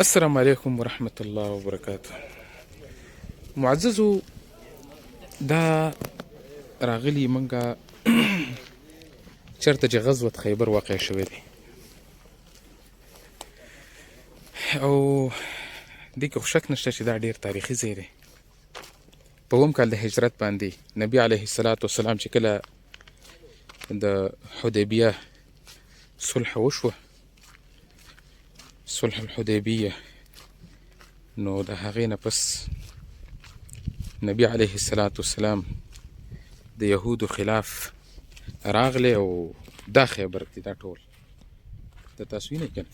السلام عليكم ورحمة الله وبركاته. معززو دا راغلي منګه چرته چې غزوه خیبر واقع شوې دی او دې کې خو شک نشته چې دا ډېر تاریخي ځای دی. په اووم کال د هجرت باندې نبي علیه الصلاة والسلام چې کله د حدیبیه صلح وشوه، صلح الحدیبیه، نو د هغې نه پس نبی علیه الصلاة والسلام د یهودو خلاف راغلی او دا خیبر دی، دا ټول د تاسو وینئ که نه،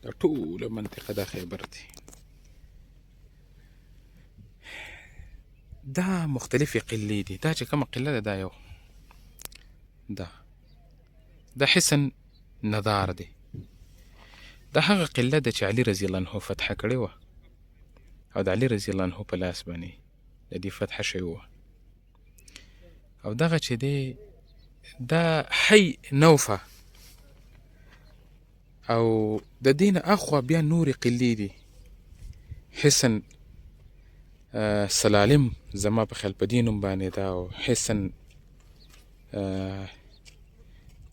دا ټوله منطقه دا خیبر دی. دا مختلفې قلې دي. دا چې کومه قله ده دا یو دا حسن نظار دی. دا هغه قله ده چې علي رضی الله عنه فتح کړې وه او د علي رضی الله عنه په لاس باندې د دې فتح شوې وه. او دغه چې دی دا حی نوفه او د دې نه اخوا بیا نورې قلې دي. حسن سلالم زما په خیال په دې نوم باندې ده، او حسن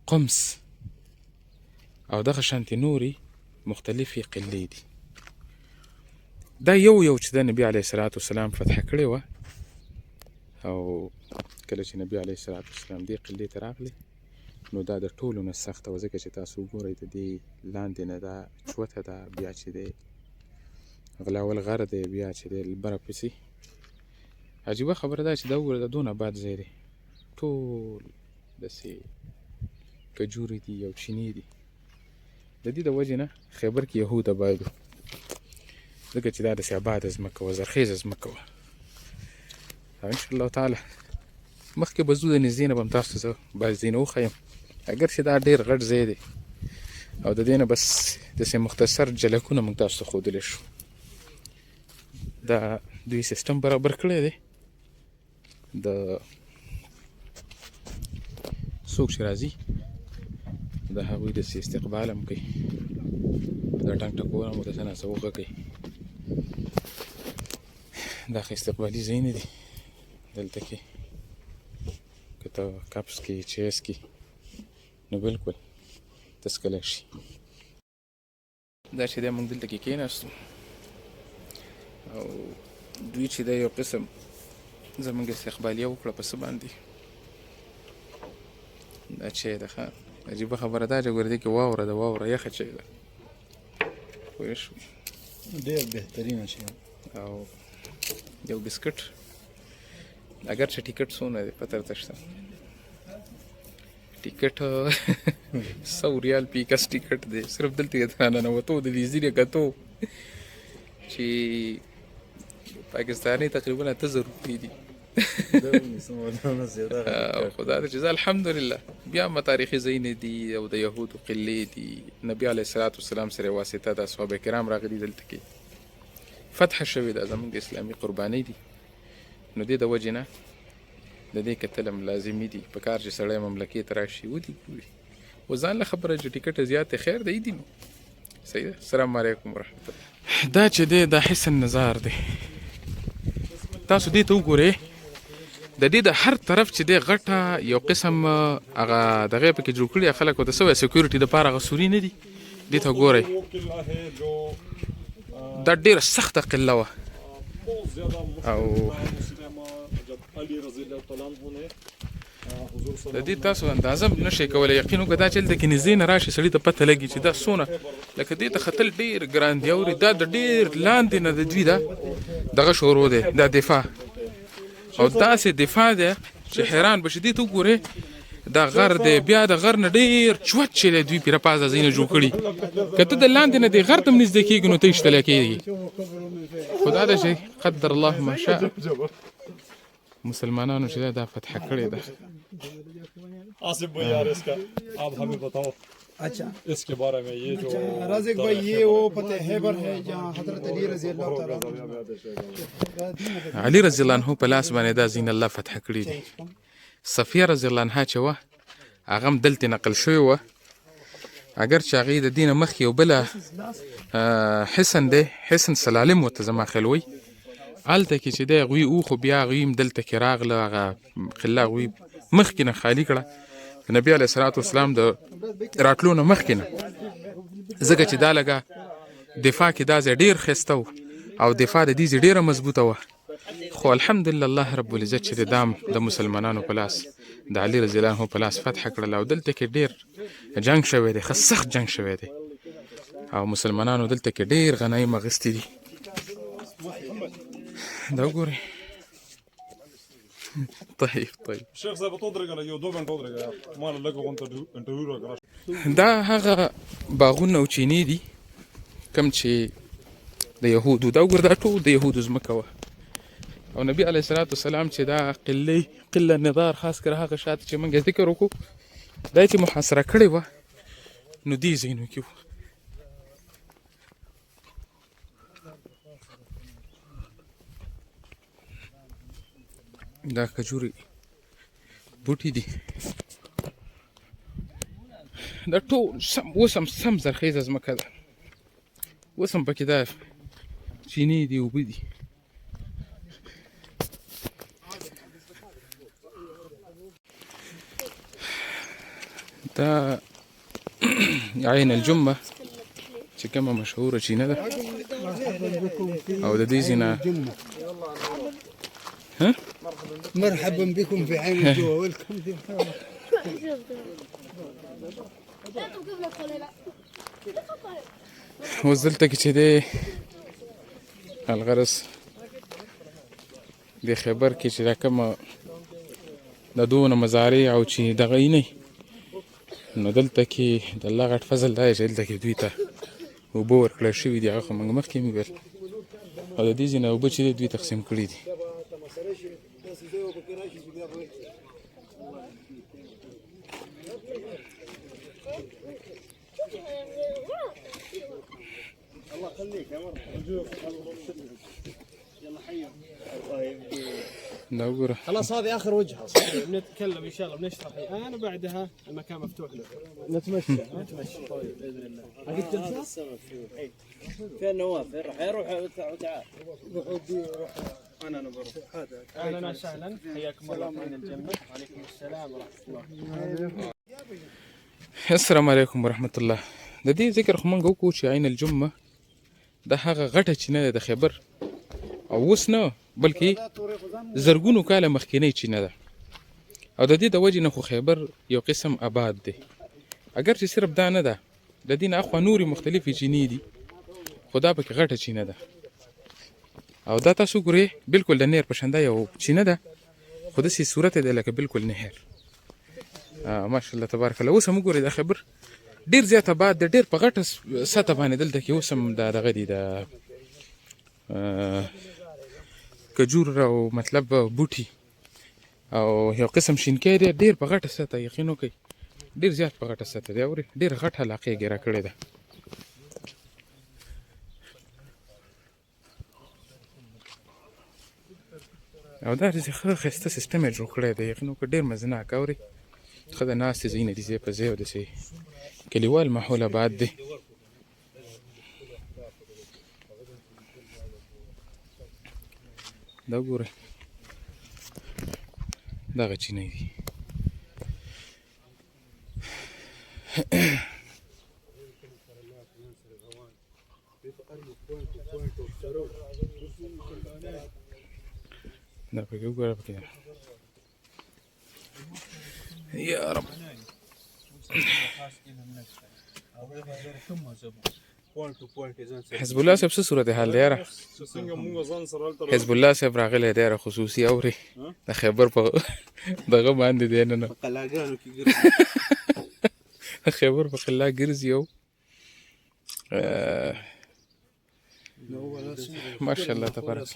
قمس او دغه شانتې نورې مختلفې قلې دي. دا یو چې د نبي علیه الصلاة والسلام فتح کړې وه، او کله چې نبی علیه الصلاة والسلام دې قلې ته راغلی نو دا د ټولو نه سخته وه، ځکه چې تاسو وګورئ د دې لاندې نه دا چوته ده، بیا چې دی غلاول غر دی، بیا چې دی بره پسې. عجیبه خبره ده چې دا وګوره دا دونه آباد ځای دی، ټول داسې کجورې دي او چینې دي. د دې د وجې نه خیبر کې یهود آباد وو، ځکه چې دا داسې آباده ځمکه وه، زرخیزه ځمکه وه. او انشاءالله تعالی مخکې به ځو، د نږدې نه به هم تاسو ته زه بعض ځایونه وښیم، اگر چې دا ډېر غټ ځای دی او د دې نه بس داسې مختصر جلکونه موږ تاسو ته ښودلی شو. دا دوی سیستم برابر کړی دی، د څوک چې راځي د هغوی داسې استقبال هم کوي، دا ټنګ ټکور هم ورته څه نه څه وغږوي. دا ښه استقبالي ځایونه دي. دلته کې که ته کپس کې چیس کې نو بلکل تسکلی شي. دا چې دی موږ دلته کې کېناستو او دوی چې دی یو قسم زموږ استقبالیه وکړه په څه باندې. دا چای ده ښه عجیبه خبره ده چې ګوره دې کې واوره ده، واوره یخه چای ده، پوه شوې، ډېر بهترینه چای. او یو بسکټ، اگر چې ټیکټ څونه دی پته درته شته؟ ټیکټ 100 ریال پی کس ټیکټ دی. صرف دلته یې راننوتو د ویزې یې کتو چې پاکستاني تقریبا 8000 روپۍ دي. خدا دې چې زه الحمدلله بیا هم تاریخي ځایونه دي او د یهودو قلې دي. نبي علیه الصلاة والسلام سره واسطه د صحابه کرام راغلي دلته کې فتح شوې ده، زموږ د اسلامي قربانۍ دي. نو دې د وجې نه د دې کتل هم لازمي دي. په کار چې سړی مملکې ته راشي ودې ګوري، و ځان له خبره چې ټیکټ زیات خیر دی دي. نو صحیح ده. السلام علیکم ورحمت الله. دا چې دی دا حسن نظار دی. تاسو دې ته وګورئ، د دې د هر طرف چې دی غټه یو قسم هغه دغه پکې جوړ کړي خلک ورته څه وایي سکیورټي دپاره، هغه سوري نه دي. دې ته وګورئ، دا ډېره سخته قله وه او د دې تاسو اندازه هم نشئ کولی. یقین وکړه دا چې دلته کې نږدې نه راشي سړي ته پته لګي چې دا څونه، لکه دې ته ختل ډېر ګران دي. اورې دا د ډېر لاندې نه د دوی دا دغه شروع دی، دا دفاع، او داسې دفاع دی چې حیران به شي. دې ته وګورئ دا غر دی، بیا د غر نه ډېر چوت چې دی دوی پرې پازه ځایونه جوړ کړي. که ته د لاندې نه دې غر ته هم نږدې کېږي نو ته اشتلی کېږي. خو دا ده چې قدر الله ما شاء مسلمانانو چې دا فتح کړې ده. आसिफ भाई यार इसका आप हमें बताओ अच्छा इसके बारे में। ये जो राज़िक भाई ये वो फतेह खैबर है जहाँ हजरत अली रजी अल्लाह ताला علي رضی الله عنه په لاس باندې دا ځین الله فتح کړی دي. صفیه رضی الله عنها چې وه هغه هم دلته نقل شوې وه اگر چې هغې د دې نه مخکې یو بله حسن دی، حسن سلالم ورته زما خیال وایي، هلته کې چې دی هغوی خو بیا هغوی هم دلته کې راغله، هغه قله هغوی مخکې نه خالي کړه د نبي علیه صلات وسلام د راتلو نه مخکې نه، ځکه چې دا لږه دفاع کې دا ځای ډېر ښایسته و او دفاع د دې ځای ډېره مضبوطه وه. خو الحمدلله الله رب العزت چې دام د مسلمانانو په لاس د علي رضی الله عنه په لاس فتح کړل او دلته کې ډېر جنگ شوی دی، ښه سخت جنگ شوی دی او مسلمانانو دلته کې ډېر غنایم اخیستي دي. دا وګورئ. طيب الشيخ زي بتضرق على يودوبن تضرق ما لقوا انترفيو راك دا هغه باغونه او چینې دي کوم چې د یهودو، دا وګوره دا ټول د یهودو ځمکه وه او نبي علیه الصلاة والسلام چې دا قله نظار خاص کر هغه شاته چې موږ ذکر وکړو دا چې محاصره کړې وه نو دې ځایونو کې وو. دا کجوري بوټي دي، دا ټول اوس هم سم زرخیزه ځمکه ده، اوس هم پکې دا چینې دي، اوبه دي. دا عین الجمه چې کومه مشهوره چینه ده او د دې ځای مرحبا بكم في عين الجوة ويلكم. اوس دلته کې چې دی الغرض د خیبر کې چې دا کومه د دونه مزارع او چې دغه یې نه نو دلته کې د الله غټ فضل دا چې دلته کې دوی ته اوبه ورکړل شوي دي، هغه خو موږ مخکې مې ویل او د دې ځای نه اوبه چې دی دوی تقسیم کړي دي. لا وقرا خلاص هذه اخر وجهه بنتكلم ان شاء الله بنشرح الان وبعدها المكان مفتوح له نتمشى طيب باذن الله. عقد جلسه فين نواف راح يروح وتعال انا بروح. اهلا وسهلا حياكم الله في الجنه. وعليكم السلام ورحمه الله. السلام علیکم ورحمت الله. د دې ذکر خو موږ وکړو چې عین الجمه د هغه غټه چینه ده د خیبر او اوس نه بلکې زرګونو کاله مخکینی چینه ده او د دې د وجې نه خو خیبر یو قسم آباد دی، اگر چې صرف دا نه ده د دې نه اخوا نورې مختلفې چینې دي خو دا پکې غټه چینه ده او دا تاسو ګورئ بالکل د نهر په شان دا یو چینه ده خو داسې صورت دی لکه بالکل نهر. ماشاءالله تبارک الله. اوس هم وګورئ دا خیبر ډېر زیات آباد دی، ډېر په غټه سطح باندې دلته کې اوس هم دا دغه دي د کجور او مطلب بوټي او یو قسم شینکۍ دی ډېر په غټه سطح، یقین وکړئ ډېر زیات په غټه سطح دی، اورئ ډېر غټ علاقه یې ګیره کړې ده. او دا داسې ښه ښایسته سیسټم یې جوړ کړی دی، یقین وکړئ ډېر مزناک، اورئ ښه د ناستې ځایونه دي ځای په ځای او داسې کلیوال ماحول آباد دی. دا وګورئ دغه چینې دي. دا پکې وګوره پکې یا رب. حزب الله صاحب څه صورت حال دی یاره؟ حزب الله صاحب راغلی دی یاره خصوصي، اورئ د خیبر په دغه باندې دی نن خیبر په قلعه ګرځي او ماشاءالله تبارک